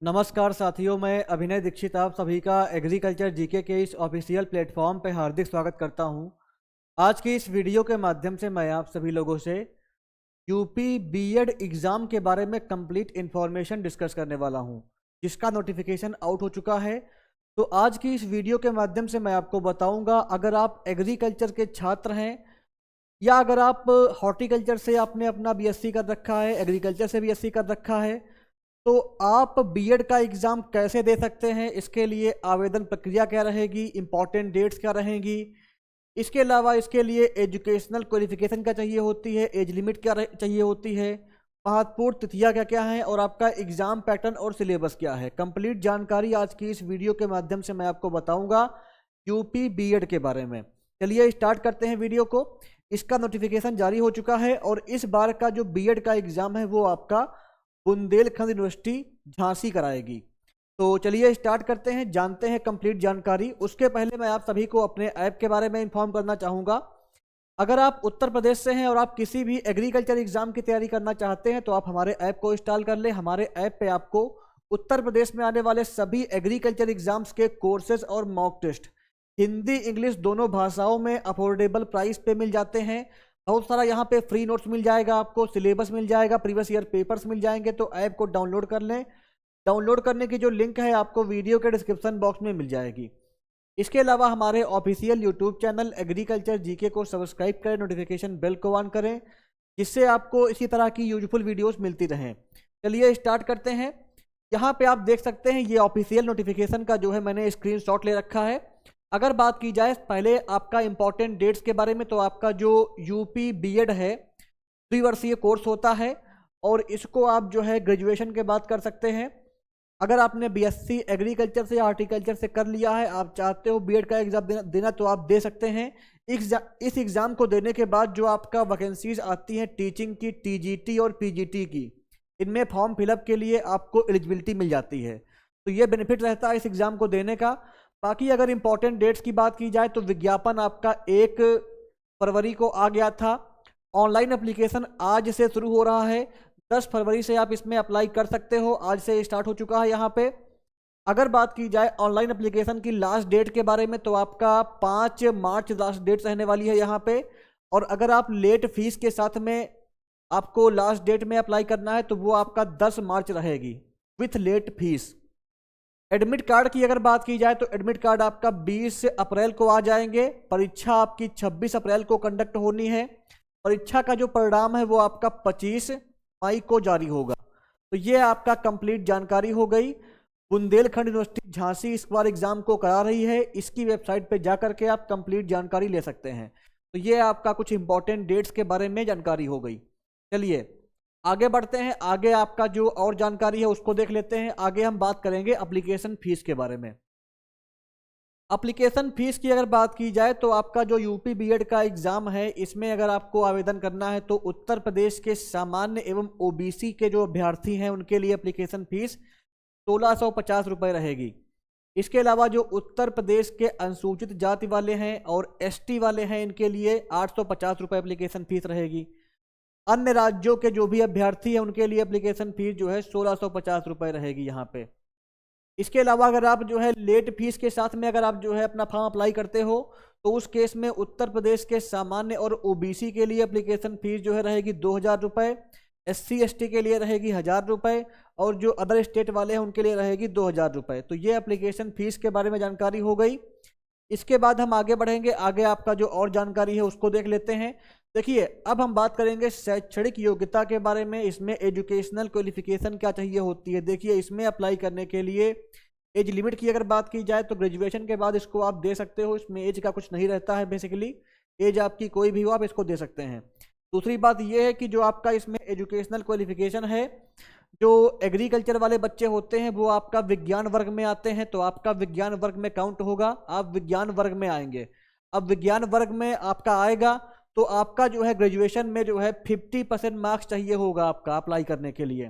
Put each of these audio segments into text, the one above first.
नमस्कार साथियों, मैं अभिनय दीक्षित आप सभी का एग्रीकल्चर जीके के इस ऑफिशियल प्लेटफॉर्म पर हार्दिक स्वागत करता हूं। आज की इस वीडियो के माध्यम से मैं आप सभी लोगों से यूपी बीएड एग्ज़ाम के बारे में कंप्लीट इन्फॉर्मेशन डिस्कस करने वाला हूं, जिसका नोटिफिकेशन आउट हो चुका है। तो आज की इस वीडियो के माध्यम से मैं आपको बताऊंगा, अगर आप एग्रीकल्चर के छात्र हैं या अगर आप हॉर्टिकल्चर से आपने अपना बीएससी कर रखा है, एग्रीकल्चर से बीएससी कर रखा है, तो आप बीएड का एग्ज़ाम कैसे दे सकते हैं, इसके लिए आवेदन प्रक्रिया क्या रहेगी, इंपॉर्टेंट डेट्स क्या रहेंगी, इसके अलावा इसके लिए एजुकेशनल क्वालिफिकेशन क्या चाहिए होती है, एज लिमिट क्या चाहिए होती है, महत्वपूर्ण तिथियां क्या क्या हैं और आपका एग्ज़ाम पैटर्न और सिलेबस क्या है। कंप्लीट जानकारी आज की इस वीडियो के माध्यम से मैं आपको बताऊंगा यूपी बीएड के बारे में। चलिए स्टार्ट करते हैं वीडियो को। इसका नोटिफिकेशन जारी हो चुका है और इस बार का जो बीएड का एग्ज़ाम है वो आपका बुंदेलखंड यूनिवर्सिटी झांसी कराएगी। तो चलिए स्टार्ट करते हैं, जानते हैं कंप्लीट जानकारी। उसके पहले मैं आप सभी को अपने ऐप के बारे में इन्फॉर्म करना चाहूँगा। अगर आप उत्तर प्रदेश से हैं और आप किसी भी एग्रीकल्चर एग्जाम की तैयारी करना चाहते हैं तो आप हमारे ऐप को इंस्टॉल कर लें। हमारे ऐप पे आपको उत्तर प्रदेश में आने वाले सभी एग्रीकल्चर एग्जाम्स के कोर्सेज और मॉक टेस्ट हिंदी इंग्लिश दोनों भाषाओं में अफोर्डेबल प्राइस पे मिल जाते हैं। बहुत सारा यहाँ पे फ्री नोट्स मिल जाएगा, आपको सिलेबस मिल जाएगा, प्रीवियस ईयर पेपर्स मिल जाएंगे। तो ऐप को डाउनलोड कर लें। डाउनलोड करने की जो लिंक है आपको वीडियो के डिस्क्रिप्शन बॉक्स में मिल जाएगी। इसके अलावा हमारे official YouTube channel agriculture GK को सब्सक्राइब करें, नोटिफिकेशन बेल को ऑन करें, जिससे आपको इसी तरह की यूजफुल वीडियोस मिलती रहें। चलिए स्टार्ट करते हैं। यहाँ पे आप देख सकते हैं ये ऑफिशियल नोटिफिकेशन का जो है मैंने स्क्रीनशॉट ले रखा है। अगर बात की जाए पहले आपका इंपॉर्टेंट डेट्स के बारे में, तो आपका जो यूपी बीएड है त्रिवर्षीय कोर्स होता है और इसको आप जो है ग्रेजुएशन के बाद कर सकते हैं। अगर आपने बीएससी एग्रीकल्चर से या हॉर्टिकल्चर से कर लिया है, आप चाहते हो बीएड का एग्जाम देना तो आप दे सकते हैं। इस एग्ज़ाम को देने के बाद जो आपका वैकेंसीज आती हैं टीचिंग की, टीजीटी और पीजीटी की, इनमें फॉर्म फिलअप के लिए आपको एलिजिबिलिटी मिल जाती है। तो ये बेनिफिट रहता है इस एग्ज़ाम को देने का। बाकी अगर इंपॉर्टेंट डेट्स की बात की जाए तो विज्ञापन आपका 1 फरवरी को आ गया था। ऑनलाइन एप्लीकेशन आज से शुरू हो रहा है, 10 फरवरी से आप इसमें अप्लाई कर सकते हो, आज से स्टार्ट हो चुका है यहाँ पे। अगर बात की जाए ऑनलाइन एप्लीकेशन की लास्ट डेट के बारे में तो आपका 5 मार्च लास्ट डेट रहने वाली है यहाँ पे। और अगर आप लेट फीस के साथ में आपको लास्ट डेट में अप्लाई करना है तो वो आपका 10 मार्च रहेगी with late fees. Admit card की अगर बात की जाए तो एडमिट कार्ड आपका 20 अप्रैल को आ जाएंगे। परीक्षा आपकी 26 अप्रैल को कंडक्ट होनी है। परीक्षा का जो परिणाम है वो आपका 25 मई को जारी होगा। तो ये आपका कंप्लीट जानकारी हो गई। बुंदेलखंड यूनिवर्सिटी झांसी इस बार एग्जाम को करा रही है, इसकी वेबसाइट पे जा करके आप कंप्लीट जानकारी ले सकते हैं। तो ये आपका कुछ इंपॉर्टेंट डेट्स के बारे में जानकारी हो गई। चलिए आगे बढ़ते हैं। आगे आपका जो और जानकारी है उसको देख लेते हैं। आगे हम बात करेंगे एप्लीकेशन फीस के बारे में। एप्लीकेशन फीस की अगर बात की जाए तो आपका जो यूपी बीएड का एग्ज़ाम है, इसमें अगर आपको आवेदन करना है तो उत्तर प्रदेश के सामान्य एवं ओबीसी के जो अभ्यर्थी हैं उनके लिए एप्लीकेशन फीस 1650 रुपये रहेगी। इसके अलावा जो उत्तर प्रदेश के अनुसूचित जाति वाले हैं और एसटी वाले हैं, इनके लिए 850 रुपये एप्लीकेशन फीस रहेगी। अन्य राज्यों के जो भी अभ्यर्थी हैं उनके लिए एप्लीकेशन फीस जो है 1650 रुपये रहेगी यहाँ पे। इसके अलावा अगर आप जो है लेट फीस के साथ में अगर आप जो है अपना फॉर्म अप्लाई करते हो तो उस केस में उत्तर प्रदेश के सामान्य और ओबीसी के लिए एप्लीकेशन फीस जो है रहेगी 2000 रुपये, एससी एसटी के लिए रहेगी 1000 रुपये और जो अदर स्टेट वाले हैं उनके लिए रहेगी 2000 रुपये। तो ये एप्लीकेशन फीस के बारे में जानकारी हो गई। इसके बाद हम आगे बढ़ेंगे। आगे आपका जो और जानकारी है उसको देख लेते हैं। देखिए अब हम बात करेंगे शैक्षणिक योग्यता के बारे में। इसमें एजुकेशनल क्वालिफिकेशन क्या चाहिए होती है। देखिए इसमें अप्लाई करने के लिए एज लिमिट की अगर बात की जाए तो ग्रेजुएशन के बाद इसको आप दे सकते हो। इसमें एज का कुछ नहीं रहता है, बेसिकली एज आपकी कोई भी हो आप इसको दे सकते हैं। दूसरी बात यह है कि जो आपका इसमें एजुकेशनल क्वालिफिकेशन है, जो एग्रीकल्चर वाले बच्चे होते हैं वो आपका विज्ञान वर्ग में आते हैं तो आपका विज्ञान वर्ग में काउंट होगा, आप विज्ञान वर्ग में आएंगे। अब विज्ञान वर्ग में आपका आएगा तो आपका जो है ग्रेजुएशन में जो है 50% मार्क्स चाहिए होगा आपका अप्लाई करने के लिए।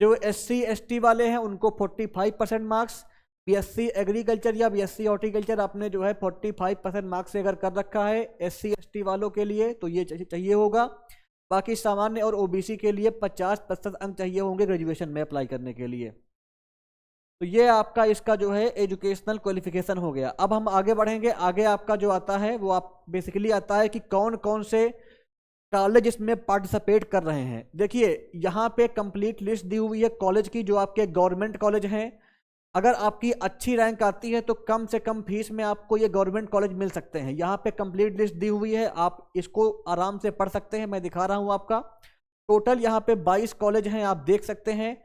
जो एससी एसटी वाले हैं उनको 45% मार्क्स, बीएससी एग्रीकल्चर या बीएससी हॉर्टिकल्चर आपने जो है 45% मार्क्स से अगर कर रखा है एससी एसटी वालों के लिए तो ये चाहिए होगा। बाकी सामान्य और ओबीसी के लिए 50% अंक चाहिए होंगे ग्रेजुएशन में अप्लाई करने के लिए। तो ये आपका इसका जो है एजुकेशनल क्वालिफिकेशन हो गया। अब हम आगे बढ़ेंगे, आगे आपका जो आता है वो आप बेसिकली आता है कि कौन कौन से कॉलेज इसमें पार्टिसिपेट कर रहे हैं। देखिए यहाँ पे कंप्लीट लिस्ट दी हुई है कॉलेज की, जो आपके गवर्नमेंट कॉलेज हैं। अगर आपकी अच्छी रैंक आती है तो कम से कम फीस में आपको ये गवर्नमेंट कॉलेज मिल सकते हैं। यहाँ पे कंप्लीट लिस्ट दी हुई है, आप इसको आराम से पढ़ सकते हैं। मैं दिखा रहा हूँ आपका टोटल यहाँ पे 22 कॉलेज हैं, आप देख सकते हैं।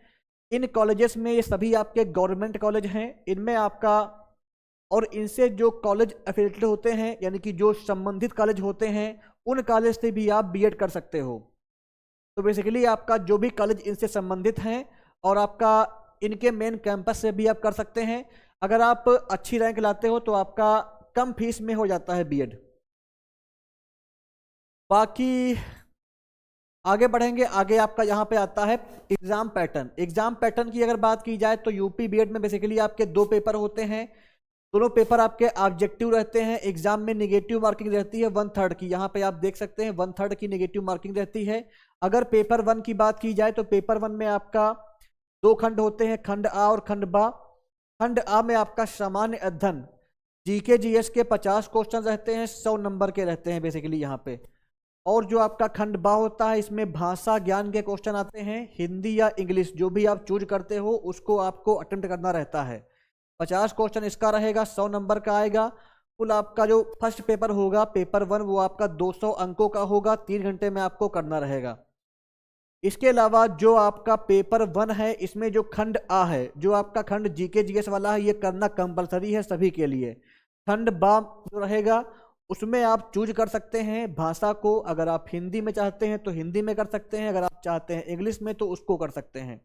इन कॉलेजेस में ये सभी आपके गवर्नमेंट कॉलेज हैं। इनमें आपका और इनसे जो कॉलेज एफिलिएटेड होते हैं, यानी कि जो संबंधित कॉलेज होते हैं, उन कॉलेज से भी आप बीएड कर सकते हो। तो बेसिकली आपका जो भी कॉलेज इनसे संबंधित हैं और आपका इनके मेन कैंपस से भी आप कर सकते हैं। अगर आप अच्छी रैंक लाते हो तो आपका कम फीस में हो जाता है बीएड। बाकी आगे बढ़ेंगे, आगे आपका यहाँ पे आता है एग्जाम पैटर्न। एग्जाम पैटर्न की अगर बात की जाए तो यूपी बीएड में बेसिकली आपके 2 पेपर होते हैं। दोनों पेपर आपके ऑब्जेक्टिव रहते हैं। एग्जाम में निगेटिव मार्किंग रहती है 1/3 की, यहाँ पे आप देख सकते हैं 1/3 की निगेटिव मार्किंग रहती है। अगर पेपर 1 की बात की जाए तो पेपर 1 में आपका 2 खंड होते हैं, खंड आ और खंड बा। खंड आ में आपका सामान्य अध्ययन जीके जीएस के 50 क्वेश्चन रहते हैं, 100 नंबर के रहते हैं बेसिकली यहाँ पे। और जो आपका खंड बा होता है इसमें भाषा ज्ञान के क्वेश्चन आते हैं, हिंदी या इंग्लिश जो भी आप चूज करते हो उसको आपको अटेम्प्ट करना रहता है। 50 क्वेश्चन इसका रहेगा, 100 नंबर का आएगा। कुल आपका जो फर्स्ट पेपर होगा पेपर 1 वो आपका 200 अंकों का होगा, 3 घंटे में आपको करना रहेगा। इसके अलावा जो आपका पेपर 1 है इसमें जो खंड आ है, जो आपका खंड जीके जीएस वाला है, ये करना कंपलसरी है सभी के लिए। खंड बा जो रहेगा उसमें आप चूज कर सकते हैं भाषा को। अगर आप हिंदी में चाहते हैं तो हिंदी में कर सकते हैं, अगर आप चाहते हैं इंग्लिश में तो उसको कर सकते हैं।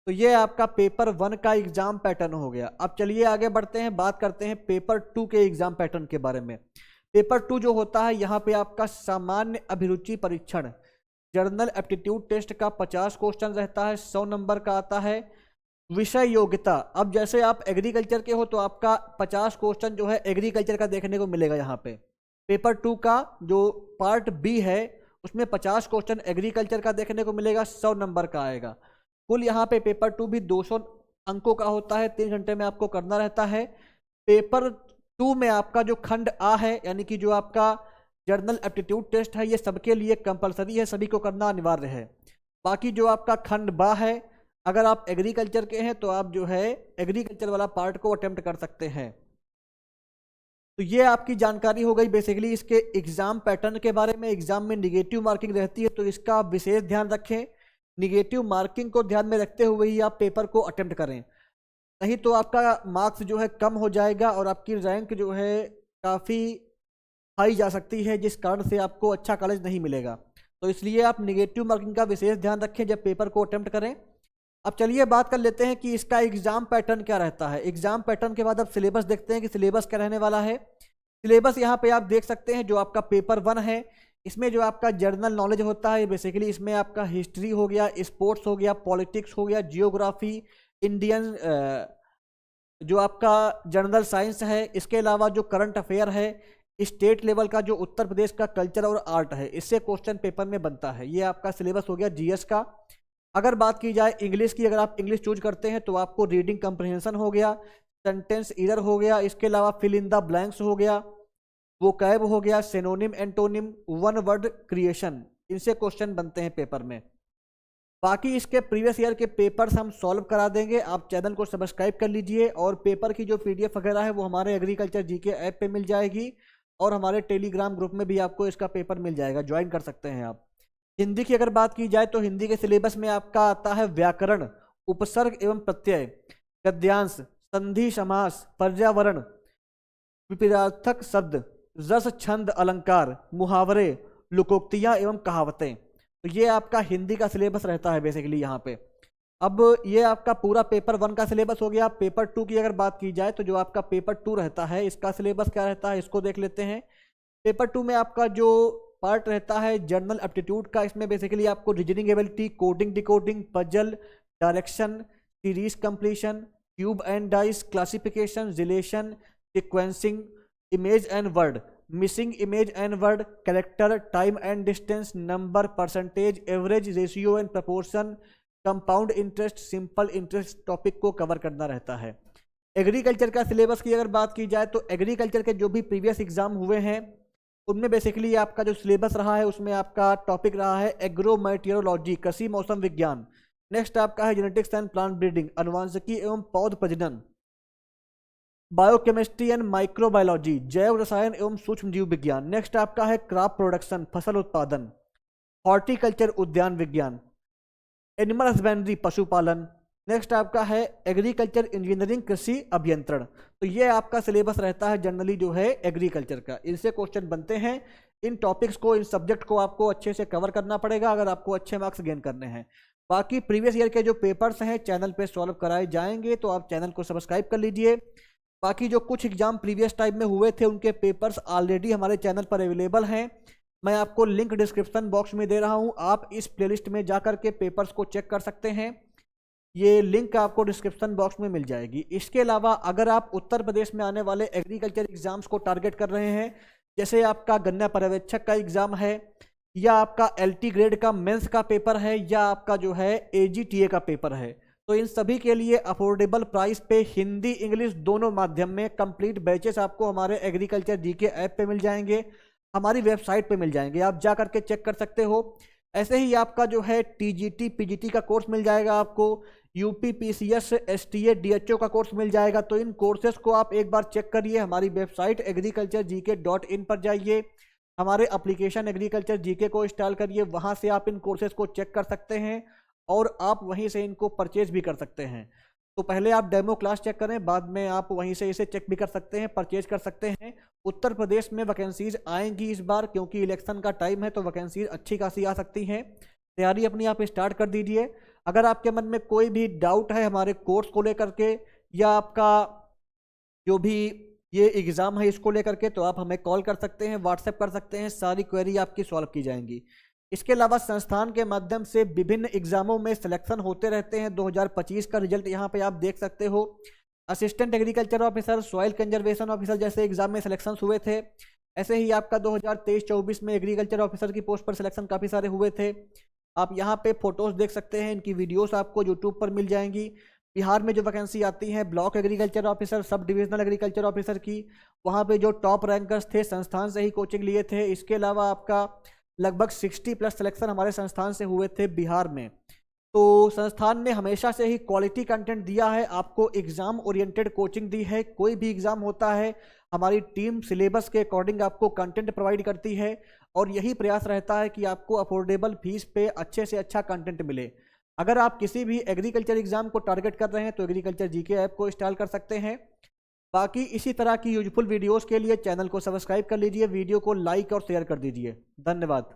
तो ये आपका पेपर 1 का एग्जाम पैटर्न हो गया। अब चलिए आगे बढ़ते हैं, बात करते हैं पेपर 2 के एग्जाम पैटर्न के बारे में। पेपर 2 जो होता है यहाँ पे आपका सामान्य अभिरुचि परीक्षण जर्नल एप्टीट्यूड टेस्ट का 50 क्वेश्चन रहता है, 100 नंबर का आता है। विषय योग्यता, अब जैसे आप एग्रीकल्चर के हो तो आपका 50 क्वेश्चन जो है एग्रीकल्चर का देखने को मिलेगा। यहाँ पे पेपर 2 का जो पार्ट बी है उसमें 50 क्वेश्चन एग्रीकल्चर का देखने को मिलेगा, 100 नंबर का आएगा। कुल यहाँ पे पेपर 2 भी 200 अंकों का होता है, 3 घंटे में आपको करना रहता है। पेपर 2 में आपका जो खंड आ है यानी कि जो आपका जर्नल एप्टीट्यूड टेस्ट है ये सबके लिए कंपलसरी है, सभी को करना अनिवार्य है। बाकी जो आपका खंड बा है, अगर आप एग्रीकल्चर के हैं तो आप जो है एग्रीकल्चर वाला पार्ट को अटेम्प्ट कर सकते हैं। तो ये आपकी जानकारी हो गई बेसिकली इसके एग्जाम पैटर्न के बारे में। एग्जाम में निगेटिव मार्किंग रहती है तो इसका आप विशेष ध्यान रखें। निगेटिव मार्किंग को ध्यान में रखते हुए ही आप पेपर को अटेम्प्ट करें, नहीं तो आपका मार्क्स जो है कम हो जाएगा और आपकी रैंक जो है काफ़ी हाई जा सकती है, जिस कारण से आपको अच्छा कॉलेज नहीं मिलेगा। तो इसलिए आप निगेटिव मार्किंग का विशेष ध्यान रखें जब पेपर को अटेम्प्ट करें। अब चलिए बात कर लेते हैं कि इसका एग्जाम पैटर्न क्या रहता है। एग्जाम पैटर्न के बाद अब सिलेबस देखते हैं कि सिलेबस क्या रहने वाला है। सिलेबस यहाँ पे आप देख सकते हैं, जो आपका पेपर 1 है इसमें जो आपका जनरल नॉलेज होता है बेसिकली इसमें आपका हिस्ट्री हो गया, स्पोर्ट्स हो गया, पॉलिटिक्स हो गया, जियोग्राफी, इंडियन जो आपका जनरल साइंस है, इसके अलावा जो करंट अफेयर है, स्टेट लेवल का जो उत्तर प्रदेश का कल्चर और आर्ट है, इससे क्वेश्चन पेपर में बनता है। ये आपका सिलेबस हो गया जीएस का। अगर बात की जाए इंग्लिश की, अगर आप इंग्लिश चूज करते हैं तो आपको रीडिंग कंप्रहेंशन हो गया, सेंटेंस ईरर हो गया, इसके अलावा फिल इन द ब्लैंक्स हो गया, वोकैब हो गया, synonym antonym, one word creation, इनसे क्वेश्चन बनते हैं पेपर में। बाकी इसके प्रीवियस ईयर के पेपर्स हम सॉल्व करा देंगे। आप चैनल को सब्सक्राइब कर लीजिए और पेपर की जो पीडीएफ वगैरह है वो हमारे एग्रीकल्चर जीके ऐप पे मिल जाएगी और हमारे टेलीग्राम ग्रुप में भी आपको इसका पेपर मिल जाएगा, ज्वाइन कर सकते हैं आप। हिंदी की अगर बात की जाए तो हिंदी के सिलेबस में आपका आता है व्याकरण, उपसर्ग एवं प्रत्यय, गद्यांश, संधि समास, पर्यावरण, विपरीतार्थक शब्द, रस छंद अलंकार, मुहावरे, लोकोक्तियां एवं कहावतें। तो ये आपका हिंदी का सिलेबस रहता है बेसिकली यहाँ पे। अब ये आपका पूरा पेपर 1 का सिलेबस हो गया। पेपर 2 की अगर बात की जाए तो जो आपका पेपर 2 रहता है इसका सिलेबस क्या रहता है इसको देख लेते हैं। पेपर 2 में आपका जो पार्ट रहता है जनरल एप्टीट्यूड का, इसमें बेसिकली आपको reasoning ability, coding decoding, puzzle, direction, series completion, cube and dice, classification, relation, sequencing, image and word, missing image and word, character, time and distance, number, percentage, average, ratio and proportion, compound interest, simple interest topic को cover करना रहता है। Agriculture का syllabus की अगर बात की जाए तो एग्रीकल्चर के जो भी प्रीवियस एग्जाम हुए हैं उनमें बेसिकली आपका जो सिलेबस रहा है उसमें आपका टॉपिक रहा है एग्रोमेटियोलॉजी, कृषि मौसम विज्ञान। नेक्स्ट आपका है जेनेटिक्स एंड प्लांट ब्रीडिंग, अनुवांशिकी एवं पौध प्रजनन। बायोकेमिस्ट्री एंड माइक्रोबायोलॉजी, जैव रसायन एवं सूक्ष्म जीव विज्ञान। नेक्स्ट आपका है क्रॉप प्रोडक्शन, फसल उत्पादन। हॉर्टिकल्चर, उद्यान विज्ञान। एनिमल हस्बेंड्री, पशुपालन। नेक्स्ट आपका है एग्रीकल्चर इंजीनियरिंग, कृषि अभियंत्रण। तो ये आपका सिलेबस रहता है जनरली जो है एग्रीकल्चर का, इनसे क्वेश्चन बनते हैं। इन टॉपिक्स को, इन सब्जेक्ट को आपको अच्छे से कवर करना पड़ेगा अगर आपको अच्छे मार्क्स गेन करने हैं। बाकी प्रीवियस ईयर के जो पेपर्स हैं चैनल पे सॉल्व कराए जाएंगे, तो आप चैनल को सब्सक्राइब कर लीजिए। बाकी जो कुछ एग्जाम प्रीवियस टाइम में हुए थे उनके पेपर्स ऑलरेडी हमारे चैनल पर अवेलेबल हैं। मैं आपको लिंक डिस्क्रिप्शन बॉक्स में दे रहा हूं, आप इस प्लेलिस्ट में जाकर के पेपर्स को चेक कर सकते हैं। ये लिंक आपको डिस्क्रिप्शन बॉक्स में मिल जाएगी। इसके अलावा अगर आप उत्तर प्रदेश में आने वाले एग्रीकल्चर एग्जाम्स को टारगेट कर रहे हैं, जैसे आपका गन्ना पर्यवेक्षक का एग्जाम है, या आपका LT ग्रेड का मेंस का पेपर है, या आपका जो है AGTA का पेपर है, तो इन सभी के लिए अफोर्डेबल प्राइस पे हिंदी इंग्लिश दोनों माध्यम में कंप्लीट बैचेस आपको हमारे एग्रीकल्चर GK ऐप पे मिल जाएंगे, हमारी वेबसाइट पे मिल जाएंगे, आप जा करके चेक कर सकते हो। ऐसे ही आपका जो है TGT PGT का कोर्स मिल जाएगा आपको, UP PCS STA DHO का कोर्स मिल जाएगा। तो इन कोर्सेज को आप एक बार चेक करिए, हमारी वेबसाइट agriculturegk.in पर जाइए, हमारे एप्लीकेशन एग्रीकल्चर GK को इंस्टॉल करिए, वहां से आप इन कोर्सेज को चेक कर सकते हैं और आप वहीं से इनको परचेज भी कर सकते हैं। तो पहले आप डेमो क्लास चेक करें, बाद में आप वहीं से इसे चेक भी कर सकते हैं, परचेज कर सकते हैं। उत्तर प्रदेश में वैकेंसीज आएंगी इस बार, क्योंकि इलेक्शन का टाइम है, तो वैकेंसीज अच्छी खासी आ सकती हैं। तैयारी अपनी आप स्टार्ट कर दीजिए। अगर आपके मन में कोई भी डाउट है हमारे कोर्स को लेकर के, या आपका जो भी ये एग्ज़ाम है इसको लेकर के, तो आप हमें कॉल कर सकते हैं, व्हाट्सएप कर सकते हैं, सारी क्वेरी आपकी सॉल्व की जाएंगी। इसके अलावा संस्थान के माध्यम से विभिन्न एग्जामों में सिलेक्शन होते रहते हैं। 2025 का रिजल्ट यहाँ पे आप देख सकते हो। Assistant agriculture officer, soil conservation officer जैसे एग्जाम में सिलेक्शन हुए थे। ऐसे ही आपका 2023-24 में एग्रीकल्चर ऑफिसर की पोस्ट पर सिलेक्शन काफ़ी सारे हुए थे। आप यहाँ पे फोटोज देख सकते हैं, इनकी वीडियोस आपको यूट्यूब पर मिल जाएंगी। बिहार में जो वैकेंसी आती है block agriculture officer, sub divisional agriculture officer की, वहाँ पे जो टॉप रैंकर्स थे संस्थान से ही कोचिंग लिए थे। इसके अलावा आपका लगभग 60+ सिलेक्शन हमारे संस्थान से हुए थे बिहार में। तो संस्थान ने हमेशा से ही क्वालिटी कंटेंट दिया है, आपको एग्जाम ओरिएंटेड कोचिंग दी है। कोई भी एग्जाम होता है हमारी टीम सिलेबस के अकॉर्डिंग आपको कंटेंट प्रोवाइड करती है, और यही प्रयास रहता है कि आपको अफोर्डेबल फीस पे अच्छे से अच्छा कंटेंट मिले। अगर आप किसी भी एग्रीकल्चर एग्जाम को टारगेट कर रहे हैं तो एग्रीकल्चर GK ऐप को इंस्टॉल कर सकते हैं। बाकी इसी तरह की यूजफुल वीडियोस के लिए चैनल को सब्सक्राइब कर लीजिए, वीडियो को लाइक और शेयर कर दीजिए। धन्यवाद।